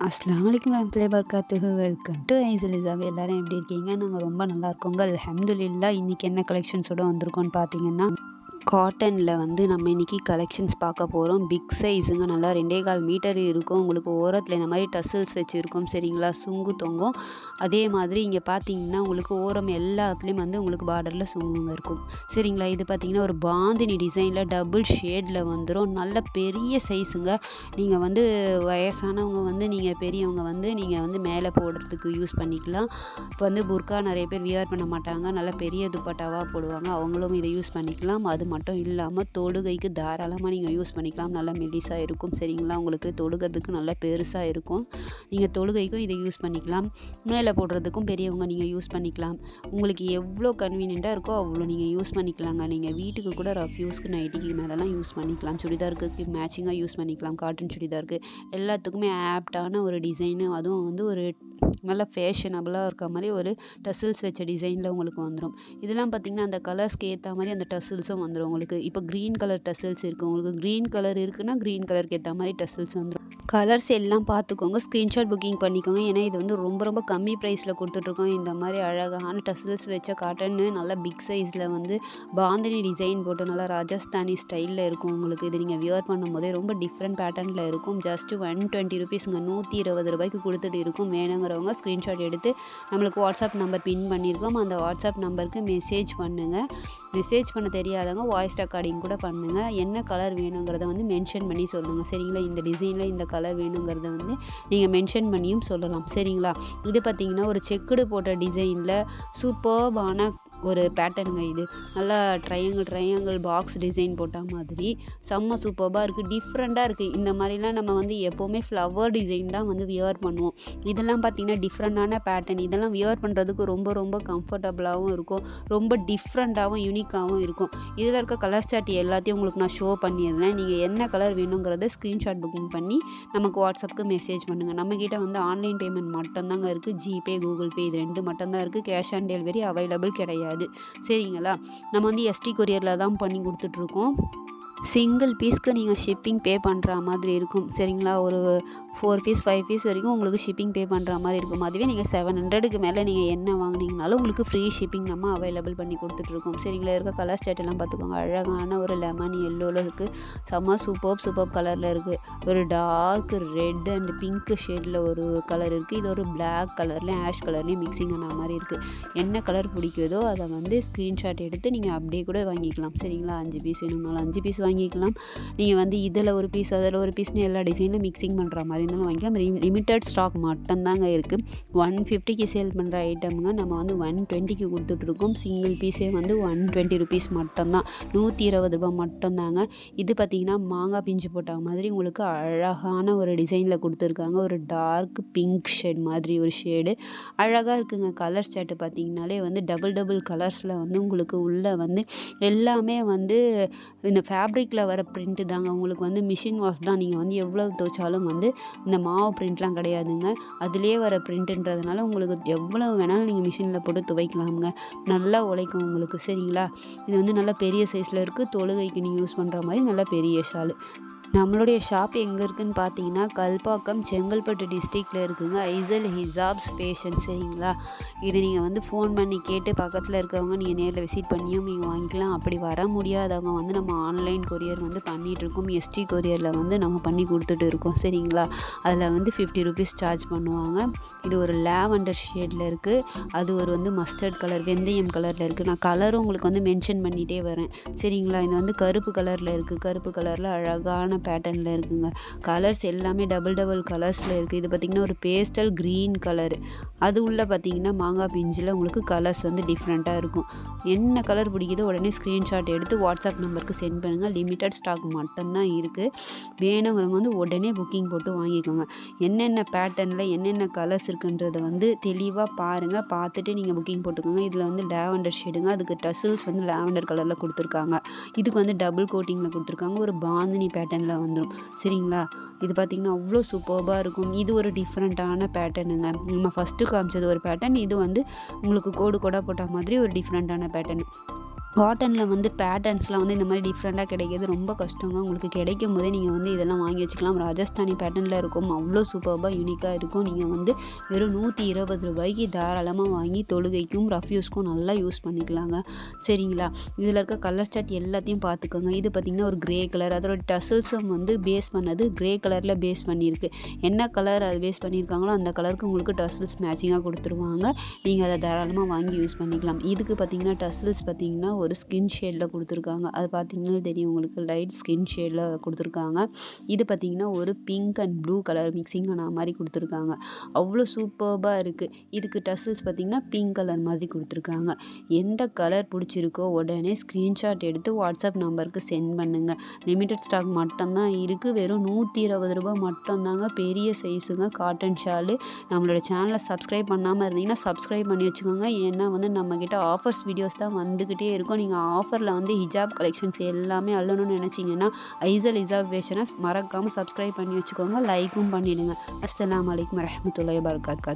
அஸ்ஸலாமு அலைக்கும் வரஹ்மத்துல்லாஹி வபரகாத்துஹு. வெல்கம் டு ஐஸலிஸாவே. எல்லாரும் எப்படி இருக்கீங்க? நாங்கள் ரொம்ப நல்லா இருக்கோங்க, அல்ஹம்துலில்லாஹ். இன்றைக்கி என்ன கலெக்ஷன்ஸோட வந்திருக்கோன்னு பார்த்தீங்கன்னா, காட்டனில் வந்து நம்ம இன்றைக்கி கலெக்ஷன்ஸ் பார்க்க போகிறோம். பிக் சைஸுங்க, நல்லா 2.25 மீட்டர் இருக்கும். உங்களுக்கு ஓரத்தில் இந்த மாதிரி டசில்ஸ் வச்சுருக்கோம், சரிங்களா? சுங்கு தொங்கும். அதே மாதிரி இங்கே பார்த்தீங்கன்னா உங்களுக்கு ஓரம் எல்லாத்துலேயும் வந்து உங்களுக்கு பார்டரில் சுங்குங்க இருக்கும், சரிங்களா? இது பார்த்தீங்கன்னா ஒரு பாந்தினி டிசைனில் டபுள் ஷேடில் வந்துடும். நல்ல பெரிய சைஸுங்க. நீங்கள் வந்து வயசானவங்க வந்து நீங்கள் பெரியவங்க வந்து நீங்கள் வந்து மேலே போடுறதுக்கு யூஸ் பண்ணிக்கலாம். இப்போ வந்து புர்கா நிறைய பேர் வியர் பண்ண மாட்டாங்க, நல்லா பெரிய துப்பட்டாவாக போடுவாங்க, அவங்களும் இதை யூஸ் பண்ணிக்கலாம். அது மட்டும் இல்லாமல் தொடுகைக்கு தாராளமாக நீங்கள் யூஸ் பண்ணிக்கலாம். நல்லா மெலிசாக இருக்கும், சரிங்களா? உங்களுக்கு தொடுகிறதுக்கு நல்லா பெருசாக இருக்கும். நீங்கள் தொடுகைக்கும் இதை யூஸ் பண்ணிக்கலாம், மேலே போடுறதுக்கும் பெரியவங்க நீங்கள் யூஸ் பண்ணிக்கலாம். உங்களுக்கு எவ்வளோ கன்வீனியண்ட்டாக இருக்கோ அவ்வளோ நீங்கள் யூஸ் பண்ணிக்கலாங்க. நீங்கள் வீட்டுக்கு கூட ரஃப் யூஸ்க்கு நைட்டிக்கு மேலெலாம் யூஸ் பண்ணிக்கலாம். சுடிதாருக்கு மேட்சிங்காக யூஸ் பண்ணிக்கலாம். காட்டன் சுடிதாருக்கு எல்லாத்துக்குமே ஆப்டான ஒரு டிசைனு. அதுவும் வந்து ஒரு நல்லா ஃபேஷனபுளாக இருக்க மாதிரி ஒரு டசில்ஸ் வச்ச டிசைனில் உங்களுக்கு வந்துடும். இதெல்லாம் பார்த்திங்கன்னா அந்த கலர்ஸ்க்கு ஏற்ற மாதிரி அந்த டசில்ஸும் வந்துடும் உங்களுக்கு. இப்போ க்ரீன் கலர் டசில்ஸ் இருக்குது, உங்களுக்கு க்ரீன் கலர் இருக்குன்னா க்ரீன் கலருக்கு ஏற்ற மாதிரி டசில்ஸ் வந்துடும். கலர்ஸ் எல்லாம் பார்த்துக்கோங்க, ஸ்க்ரீன்ஷாட் புக்கிங் பண்ணிக்கோங்க. ஏன்னா இது வந்து ரொம்ப ரொம்ப கம்மி ப்ரைஸில் கொடுத்துட்ருக்கோம். இந்த மாதிரி அழகான டசில்ஸ் வச்ச காட்டன்னு நல்லா பிக் சைஸில் வந்து பாந்தினி டிசைன் போட்டு நல்லா ராஜஸ்தானி ஸ்டைலில் இருக்கும் உங்களுக்கு. இது நீங்கள் வியர் பண்ணும்போதே ரொம்ப டிஃப்ரெண்ட் பேட்டர்னில் இருக்கும். ஜஸ்ட்டு 120 ருபீஸுங்க, 120 ரூபாய்க்கு கொடுத்துட்டு இருக்கும். வேணுங்கிறவங்க ஸ்க்ரீன்ஷாட் எடுத்து நம்மளுக்கு வாட்ஸ்அப் நம்பர் பின் பண்ணியிருக்கோம், அந்த வாட்ஸ்அப் நம்பருக்கு மெசேஜ் பண்ணுங்கள். மெசேஜ் பண்ண தெரியாதவங்க வாய்ஸ் ரெக்கார்டிங் கூட பண்ணுங்கள். என்ன கலர் வேணுங்கிறத வந்து மென்ஷன் பண்ணி சொல்லுங்கள், சரிங்களா? இந்த டிசைனில் இந்த கலர் வேணுங்கிறத வந்து நீங்கள் மென்ஷன் பண்ணியும் சொல்லலாம், சரிங்களா? இது பார்த்திங்கன்னா ஒரு செக்குடு போட்ட டிசைனில் சூப்பர்பான ஒரு பேட்டர்னுங்க. இது நல்லா ட்ரையாங்கிள் பாக்ஸ் டிசைன் போட்ட மாதிரி செம்ம சூப்பராக இருக்குது, டிஃப்ரெண்ட்டாக இருக்குது. இந்த மாதிரிலாம் நம்ம வந்து எப்போவுமே ஃப்ளவர் டிசைன் தான் வந்து வியர் பண்ணுவோம். இதெல்லாம் பார்த்திங்கன்னா டிஃப்ரெண்ட்டான பேட்டர்ன். இதெல்லாம் வியர் பண்ணுறதுக்கு ரொம்ப ரொம்ப கம்ஃபர்டபுளாகவும் இருக்கும், ரொம்ப டிஃப்ரெண்ட்டாகவும் யூனிக்காகவும் இருக்கும். இதில் இருக்க கலர் சார்ட் எல்லாத்தையும் உங்களுக்கு நான் ஷோ பண்ணிடுறேன். நீங்கள் என்ன கலர் வேணுங்கிறத ஸ்க்ரீன்ஷாட் புக்கிங் பண்ணி நமக்கு வாட்ஸ்அப்புக்கு மெசேஜ் பண்ணுங்கள். நம்மக்கிட்ட வந்து ஆன்லைன் பேமெண்ட் மட்டும்தாங்க இருக்குது. ஜிபே, கூகுள் பே இது 2 மட்டும்தான் இருக்குது. கேஷ் ஆன் டெலிவரி அவைலபிள் கிடையாது, சரிங்களா? நம்ம வந்து எஸ்டி கொரியரில் தான் பண்ணி கொடுத்துட்ருக்கோம். சிங்கிள் பீஸ்க்கு நீங்கள் ஷிப்பிங் பே பண்ணுற மாதிரி இருக்கும், சரிங்களா? ஒரு 4 பீஸ் 5 பீஸ் வரைக்கும் உங்களுக்கு ஷிப்பிங் பே பண்ணுற மாதிரி இருக்கும். அதுவே நீங்கள் 700க்கு மேலே நீங்கள் என்ன வாங்கினீங்கனாலும் உங்களுக்கு ஃப்ரீ ஷிப்பிங் நம்ம அவைலபிள் பண்ணி கொடுத்துட்ருக்கோம், சரிங்களா? இருக்க கலர் ஸ்டேட் எல்லாம் பார்த்துக்கோங்க. அழகான ஒரு லெமன் எல்லோவில் இருக்குது, செம்ம சூப்பர் கலரில் இருக்குது. ஒரு டார்க் ரெட் அண்ட் பிங்க் ஷேடில் ஒரு கலர் இருக்குது. இது ஒரு பிளாக் கலர்லேயும் ஆஷ் கலர்லேயும் மிக்சிங் ஆன மாதிரி இருக்குது. என்ன கலர் பிடிக்குதோ அதை வந்து ஸ்க்ரீன்ஷாட் எடுத்து நீங்கள் அப்படியே கூட வாங்கிக்கலாம், சரிங்களா? 5 பீஸ் வேணும்னாலும் 5 பீஸ் வாங்கிக்கலாம். நீங்கள் வந்து இதில் ஒரு பீஸ் அதில் ஒரு பீஸ்னு எல்லா டிசைனில் மிக்சிங் பண்ணுற மாதிரி இருந்தாலும் வாங்கிக்கலாம். லிமிட்டட் ஸ்டாக் மட்டும்தாங்க இருக்குது. 150க்கு சேல் பண்ணுற ஐட்டமுங்க நம்ம வந்து 120க்கு கொடுத்துட்ருக்கோம். சிங்கிள் பீஸே வந்து 120 ருபீஸ் மட்டும்தான், 120 ரூபா மட்டும்தாங்க. இது பார்த்திங்கன்னா மாங்காய் பிஞ்சு போட்ட மாதிரி உங்களுக்கு அழகான ஒரு டிசைனில் கொடுத்துருக்காங்க. ஒரு டார்க் பிங்க் ஷேட் மாதிரி ஒரு ஷேடு அழகாக இருக்குங்க. கலர் சார்ட்டு பார்த்திங்கனாலே வந்து டபுள் கலர்ஸில் வந்து உங்களுக்கு உள்ளே வந்து எல்லாமே வந்து இந்த ஃபேப்ரிக்கில் வர பிரிண்ட்டு தாங்க. உங்களுக்கு வந்து மிஷின் வாஷ் தான், நீங்கள் வந்து எவ்வளோ துவைச்சாலும் வந்து இந்த மாவு பிரிண்ட்லாம் கிடையாதுங்க. அதிலே வர பிரிண்ட்டுன்றதுனால உங்களுக்கு எவ்வளோ வேணாலும் நீங்கள் மிஷினில் போட்டு துவைக்கலாமுங்க, நல்லா உழைக்கும் உங்களுக்கு, சரிங்களா? இது வந்து நல்லா பெரிய சைஸில் இருக்குது. தொழுகைக்கு நீங்கள் யூஸ் பண்ணுற மாதிரி நல்லா பெரிய ஷாலு. நம்மளுடைய ஷாப் எங்கே இருக்குதுன்னு பார்த்தீங்கன்னா கல்பாக்கம், செங்கல்பட்டு டிஸ்ட்ரிக்டில் இருக்குதுங்க. ஐசல் ஹிஜாப்ஸ் ஃபேஷன், சரிங்களா? இது நீங்கள் வந்து ஃபோன் பண்ணி கேட்டு பக்கத்தில் இருக்கவங்க நீங்கள் நேரில் விசிட் பண்ணியும் நீங்கள் வாங்கிக்கலாம். அப்படி வர முடியாதவங்க வந்து நம்ம ஆன்லைன் கொரியர் வந்து பண்ணிகிட்ருக்கோம். எஸ்டி கொரியரில் வந்து நம்ம பண்ணி கொடுத்துட்டு இருக்கோம், சரிங்களா? அதில் வந்து 50 ருபீஸ் சார்ஜ் பண்ணுவாங்க. இது ஒரு லாவெண்டர் ஷேடில் இருக்குது, அது ஒரு வந்து மஸ்டர்ட் கலர் வெந்தயம் கலரில் இருக்குது. நான் கலரும் உங்களுக்கு வந்து மென்ஷன் பண்ணிகிட்டே வரேன், சரிங்களா? இது வந்து கருப்பு கலரில் இருக்குது, கருப்பு கலரில் அழகான பேட்டர்னில் இருக்குங்க. கலர்ஸ் எல்லாமே டபுள் கலர்ஸில் இருக்குது. இது பார்த்திங்கன்னா ஒரு பேஸ்டல் க்ரீன் கலர், அது உள்ள பார்த்திங்கன்னா மாங்காய் பிஞ்சில் உங்களுக்கு கலர்ஸ் வந்து டிஃப்ரெண்ட்டாக இருக்கும். என்ன கலர் பிடிக்குதோ உடனே ஸ்க்ரீன்ஷாட் எடுத்து வாட்ஸ்அப் நம்பருக்கு சென்ட் பண்ணுங்கள். லிமிட்டட் ஸ்டாக் மட்டும்தான் இருக்குது. வேணுங்கிறவங்க வந்து உடனே புக்கிங் போட்டு வாங்கிக்கோங்க. என்னென்ன பேட்டர்னில் என்னென்ன கலர்ஸ் இருக்குன்றதை வந்து தெளிவாக பாருங்கள், பார்த்துட்டு நீங்கள் புக்கிங் போட்டுக்கோங்க. இதில் வந்து லாவெண்டர் ஷேடுங்க, அதுக்கு டசில்ஸ் வந்து லாவெண்டர் கலரில் கொடுத்துருக்காங்க. இதுக்கு வந்து டபுள் கோட்டிங்கில் கொடுத்துருக்காங்க, ஒரு பாந்தினி பேட்டர்னில் வந்துடும், சரிங்களா? இது பார்த்திங்கன்னா அவ்வளோ சூப்பராக இருக்கும். இது ஒரு டிஃப்ரெண்ட்டான பேட்டர்னுங்க. நம்ம ஃபஸ்ட்டு காமிச்சது ஒரு பேட்டர்ன், இது வந்து உங்களுக்கு கோடாக போட்ட மாதிரி ஒரு டிஃப்ரெண்ட்டான பேட்டர்ன். காட்டனில் வந்து பேட்டர்ன்ஸ்லாம் வந்து இந்த மாதிரி டிஃப்ரெண்ட்டாக கிடைக்கிறது ரொம்ப கஷ்டங்க. உங்களுக்கு கிடைக்கும் போதே நீங்கள் வந்து இதெல்லாம் வாங்கி வச்சுக்கலாம். ராஜஸ்தானி பேட்டர்னில் இருக்கும். அவ்வளோ சூப்பர்பாக யூனிக்காக இருக்கும். நீங்கள் வந்து வெறும் ₹120 தாராளமாக வாங்கி தொழுகைக்கும் ரஃப் யூஸ்க்கும் நல்லா யூஸ் பண்ணிக்கலாங்க. சரிங்களா? இதில் இருக்க கலர் சார்ட் எல்லாத்தையும் பார்த்துக்கோங்க. இது பார்த்திங்கன்னா ஒரு கிரே கலர். அதோட டசல்ஸும் வந்து பேஸ் பண்ணது கிரே கலரில் பேஸ் பண்ணியிருக்கு. என்ன கலர் அது பேஸ் பண்ணியிருக்காங்களோ அந்த கலருக்கு உங்களுக்கு டசல்ஸ் மேட்சிங்காக கொடுத்துருவாங்க. நீங்கள் அதை தாராளமாக வாங்கி யூஸ் பண்ணிக்கலாம். இதுக்கு பார்த்திங்கன்னா டசல்ஸ் பார்த்திங்கன்னா ஒரு ஸ்கின் ஷேடில் கொடுத்துருக்காங்க. அது பார்த்திங்கன்னா தெரியும் உங்களுக்கு, லைட் ஸ்கின் ஷேடில் கொடுத்துருக்காங்க. இது பார்த்திங்கன்னா ஒரு pink and blue colour mixing ஆன மாதிரி கொடுத்துருக்காங்க. அவ்வளோ சூப்பர்பாக இருக்குது. இதுக்கு டசல்ஸ் பார்த்திங்கன்னா பிங்க் கலர் மாதிரி கொடுத்துருக்காங்க. எந்த கலர் பிடிச்சிருக்கோ உடனே ஸ்க்ரீன்ஷாட் எடுத்து வாட்ஸ்அப் நம்பருக்கு சென்ட் பண்ணுங்கள். லிமிட்டட் ஸ்டாக் மட்டும்தான் இருக்குது. வெறும் ₹120 மட்டும்தாங்க. பெரிய சைஸுங்க காட்டன் ஷாலு. நம்மளோட சேனலை சப்ஸ்கிரைப் பண்ணாமல் இருந்தீங்கன்னா சப்ஸ்கிரைப் பண்ணி வச்சுக்கோங்க. ஏன்னா வந்து நம்மக்கிட்ட ஆஃபர்ஸ் வீடியோஸ் தான் வந்துக்கிட்டே இருக்கும். நீங்கள் ஆஃபரில் வந்து ஹிஜாப் கலெக்ஷன்ஸ் எல்லாமே அள்ளணும்னு நினச்சிங்கன்னா ஐசல் ஹிஜாப் ஃபேஷனை மறக்காமல் சப்ஸ்கிரைப் பண்ணி வச்சுக்கோங்க. லைக்கும் பண்ணிவிடுங்க. அஸ்ஸலாமு அலைக்கும் வரஹ்மத்துல்லாஹி வபரகாத்துஹு.